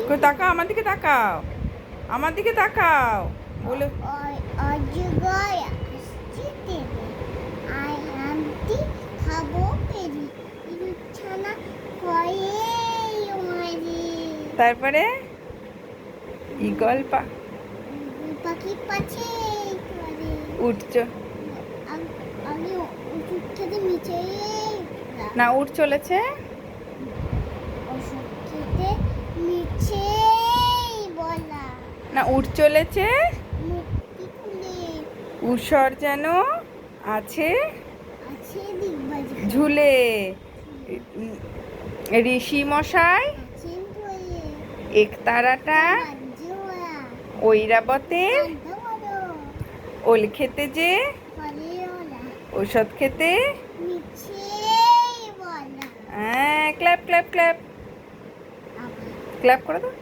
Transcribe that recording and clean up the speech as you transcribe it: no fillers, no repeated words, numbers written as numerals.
কই তাকাও, আমার দিকে তাকাও, আমার দিকে তাকাও বলে। অজগর আসছে তেরে, আমটি খাবো পেরি, ইঁদুরছানা খয়ে মারি। তারপরে ঈগল পাখি পাছে করে উঠছ আমি ওষুধ খেতে নিচে না, উঠ চলেছে ওষুধ খেতে নিচে বলা না, উঠ চলেছে মুক্তি খুলে উষর যেন আছে আছে দিগবাজি ঝুলে। ঋষি মশাই আছেন ধরে একতারাটা রাজ্য ওরা ঐরাবতের জানতে বড় ওল খেতে যে ফলে ওরা ঔষধ খেতে। নিচে বলা হ্যাঁ, ক্ল্যাপ ক্ল্যাপ ক্ল্যাপ আবার ক্ল্যাপ করে দাও।